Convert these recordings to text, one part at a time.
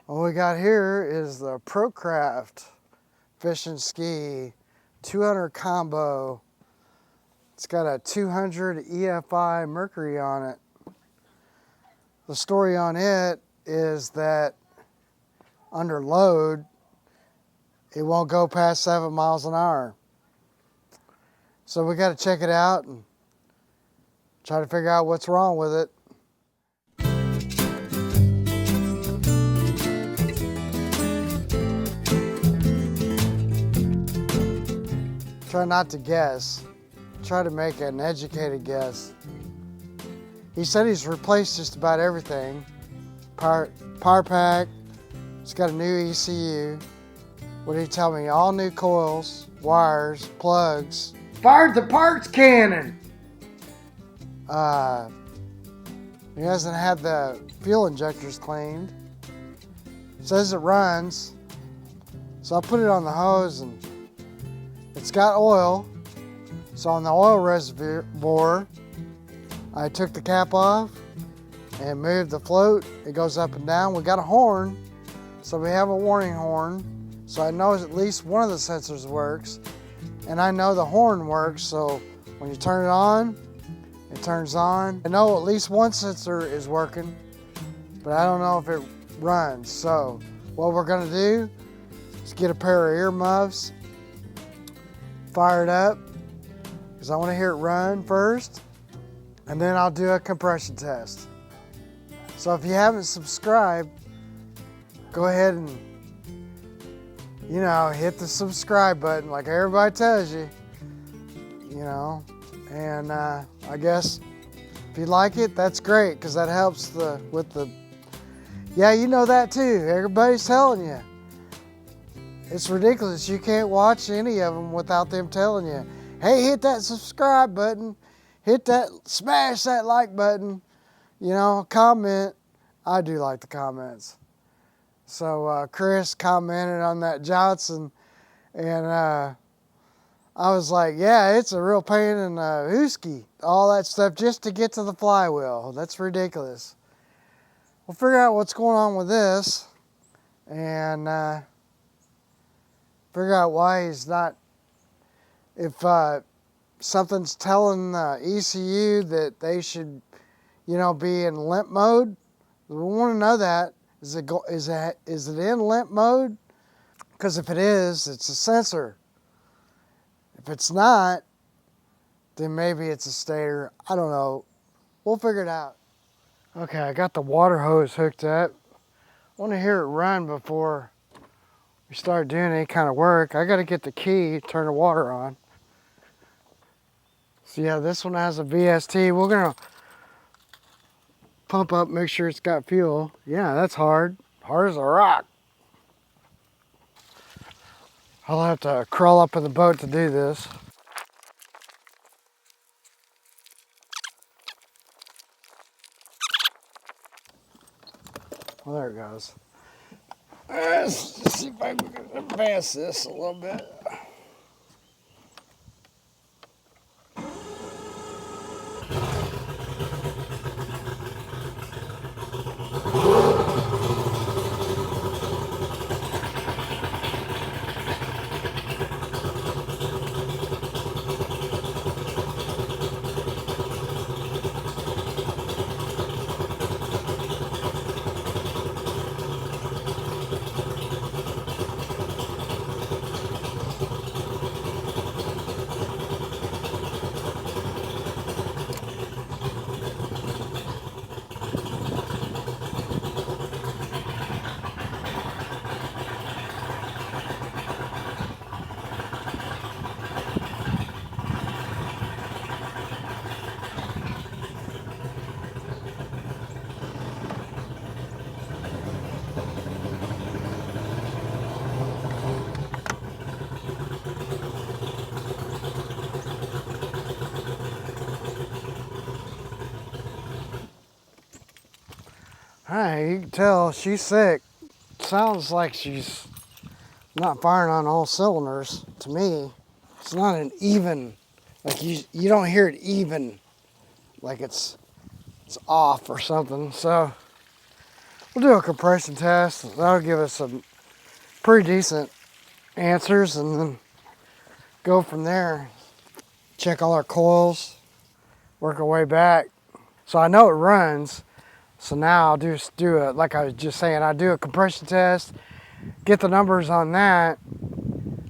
What we got here is the ProCraft Fish and Ski 200 combo. It's got a 200 EFI Mercury on it. The story on it is that under load, it won't go past 7 miles an hour. So we got to check it out and try to figure out what's wrong with it. Try not to guess. Try to make an educated guess. He said he's replaced just about everything. Power pack, it's got a new ECU. What did he tell me? All new coils, wires, plugs. Fired the parts cannon! He hasn't had the fuel injectors cleaned. Says it runs. So I put it on the hose and it's got oil. So on the oil reservoir, I took the cap off and moved the float. It goes up and down. We got a horn, so we have a warning horn. So I know at least one of the sensors works. And I know the horn works, so when you turn it on, it turns on. I know at least one sensor is working, but I don't know if it runs. So what we're gonna do is get a pair of earmuffs, fire it up, because I want to hear it run first, and then I'll do a compression test. So if you haven't subscribed, go ahead and, hit the subscribe button like everybody tells you, and I guess if you like it, that's great, because that helps with the, yeah, you know that too, everybody's telling you. It's ridiculous, you can't watch any of them without them telling you, hey, hit that subscribe button, smash that like button, comment. I do like the comments. So Chris commented on that Johnson, and I was like, yeah, it's a real pain in the hooski, all that stuff just to get to the flywheel. That's ridiculous. We'll figure out what's going on with this, and figure out why he's not, if something's telling the ECU that they should, be in limp mode. We want to know that. Is it in limp mode? Because if it is, it's a sensor. If it's not, then maybe it's a stator. I don't know. We'll figure it out. Okay, I got the water hose hooked up. I want to hear it run before we start doing any kind of work. I got to get the key, turn the water on. So yeah, this one has a VST. We're gonna pump up, make sure it's got fuel. Yeah, that's hard. Hard as a rock. I'll have to crawl up in the boat to do this. Well, there it goes. Let's just see if I can advance this a little bit. Alright, you can tell she's sick. Sounds like she's not firing on all cylinders to me. It's not an even, like you don't hear it even, like it's off or something. So we'll do a compression test. That'll give us some pretty decent answers, and then go from there. Check all our coils, work our way back. So I know it runs. So now I'll do it like I was just saying. I do a compression test, get the numbers on that,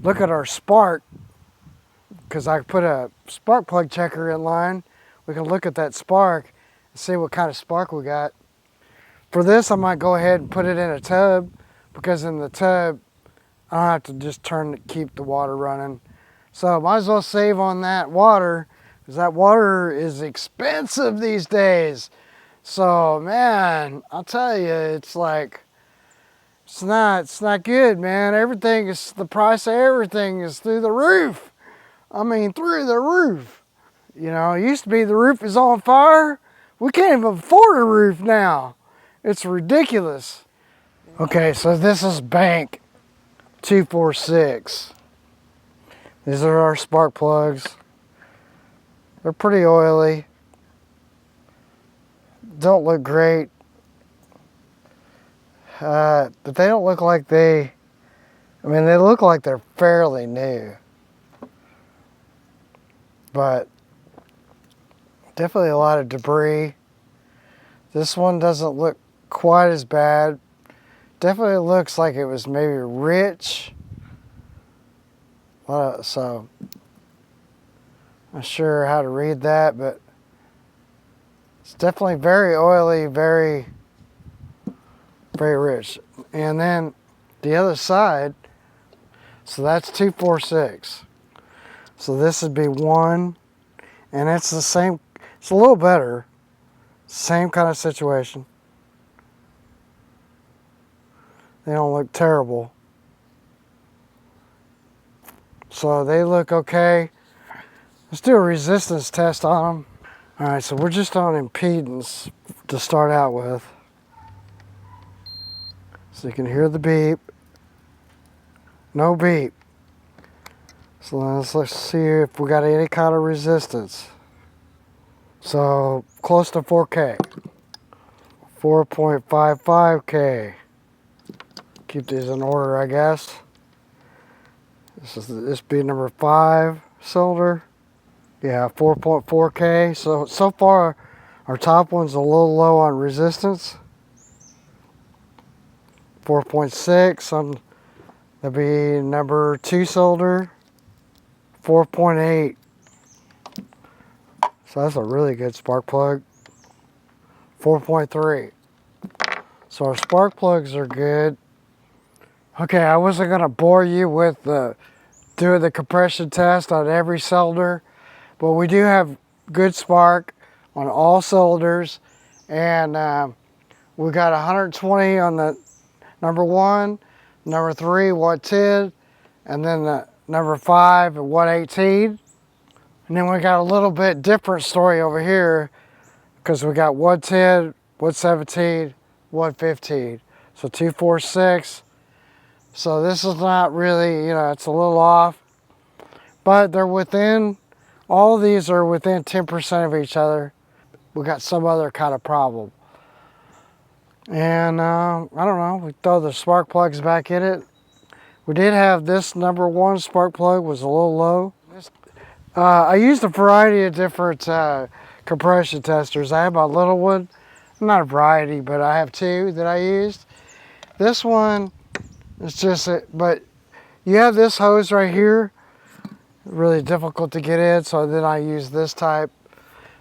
look at our spark, because I put a spark plug checker in line. We can look at that spark and see what kind of spark we got. For this, I might go ahead and put it in a tub, because in the tub, I don't have to just keep the water running. So might as well save on that water, because that water is expensive these days. So man, I'll tell you, it's like, it's not good, man. The price of everything is through the roof. I mean, through the roof. You know, it used to be the roof is on fire. We can't even afford a roof now. It's ridiculous. Okay, so this is bank 246. These are our spark plugs. They're pretty oily. Don't look great. But they don't look like they look like they're fairly new. But definitely a lot of debris. This one doesn't look quite as bad. Definitely looks like it was maybe rich. So, I'm not sure how to read that, but it's definitely very oily, very, very rich. And then the other side, so that's 246. So this would be 1, and it's the same, it's a little better. Same kind of situation. They don't look terrible. So they look okay. Let's do a resistance test on them. All right, so we're just on impedance to start out with. So you can hear the beep. No beep. So let's see if we got any kind of resistance. So close to 4K. 4.55K. Keep these in order, I guess. This be number 5 cylinder. Yeah, 4.4K. So far, our top one's a little low on resistance. 4.6 that'd be number 2 cylinder. 4.8. So that's a really good spark plug. 4.3. So our spark plugs are good. Okay, I wasn't gonna bore you with doing the compression test on every cylinder, but we do have good spark on all cylinders, and we got 120 on the number 1, number 3 110, and then the number 5 at 118. And then we got a little bit different story over here, because we got 110, 117, 115. So 246. So this is not really, it's a little off. But they're within, all of these are within 10% of each other. We got some other kind of problem. And I don't know, we throw the spark plugs back in it. We did have this number 1 spark plug was a little low. I used a variety of different compression testers. I have my little one, not a variety, but I have 2 that I used. This one is just, but you have this hose right here, really difficult to get in, so then I use this type.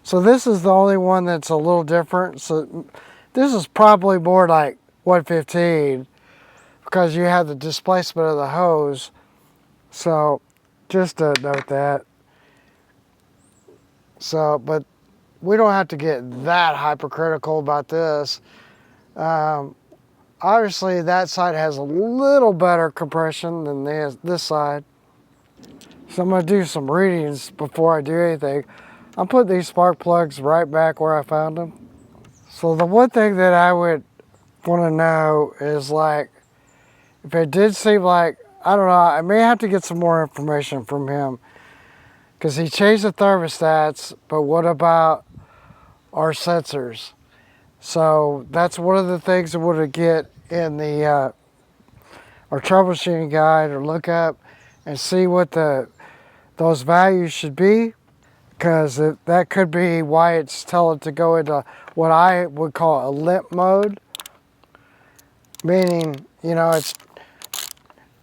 So this is the only one that's a little different. So this is probably more like 115, because you have the displacement of the hose. So just to note that. So, but we don't have to get that hypercritical about this. Obviously that side has a little better compression than this side. So I'm gonna do some readings before I do anything. I'll put these spark plugs right back where I found them. So the one thing that I would want to know is, like, if it did seem like, I don't know, I may have to get some more information from him, because he changed the thermostats, but what about our sensors? So that's one of the things I want to get in the our troubleshooting guide, or look up and see what those values should be, because that could be why it's telling to go into what I would call a limp mode, meaning, you know, it's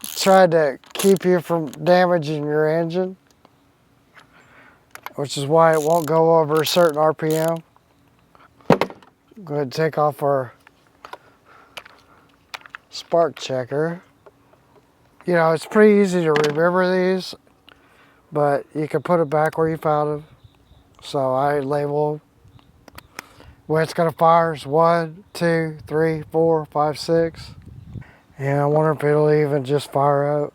trying to keep you from damaging your engine, which is why it won't go over a certain RPM. Go ahead and take off our spark checker. You know, it's pretty easy to remember these, but you can put it back where you found them. So I label when it's gonna fire is 1, 2, 3, 4, 5, 6. And I wonder if it'll even just fire out.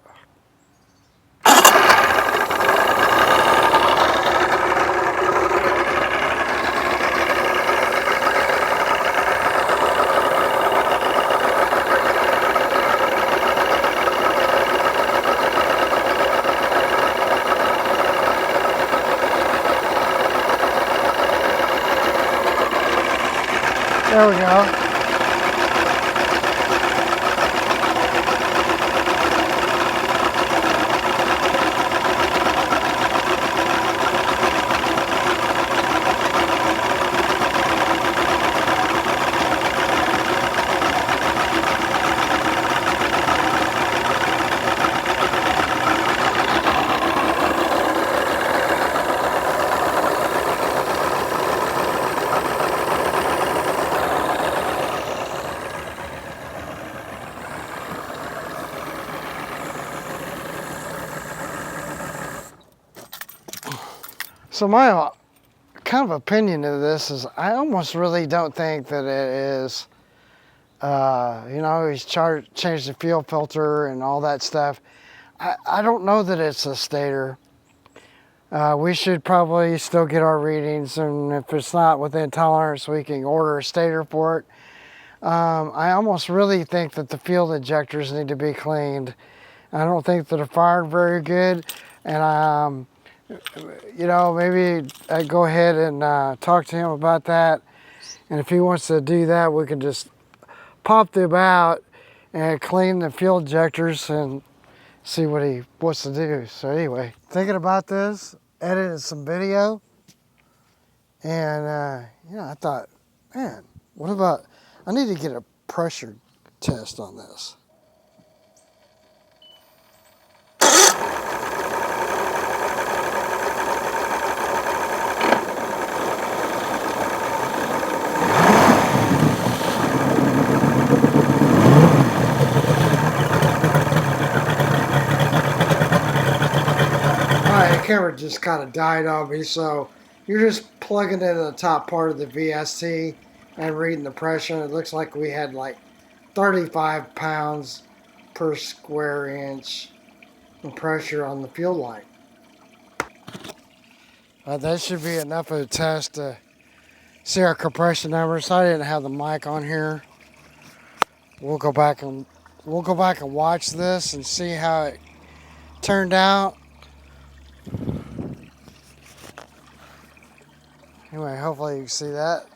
There we go. So my kind of opinion of this is, I almost really don't think that it is, you know, he's changed the fuel filter and all that stuff. I don't know that it's a stator. We should probably still get our readings, and if it's not within tolerance, we can order a stator for it. I almost really think that the fuel injectors need to be cleaned. I don't think that they're firing very good, and you know, maybe I'd go ahead and talk to him about that. And if he wants to do that, we can just pop them out and clean the fuel injectors and see what he wants to do. So anyway, thinking about this, edited some video, and yeah, I thought, man, what about, I need to get a pressure test on this. The camera just kind of died on me, so you're just plugging into the top part of the VST and reading the pressure. It looks like we had like 35 pounds per square inch of pressure on the fuel line. That should be enough of a test to see our compression numbers. I didn't have the mic on here. We'll go back and watch this and see how it turned out. Anyway, hopefully you can see that.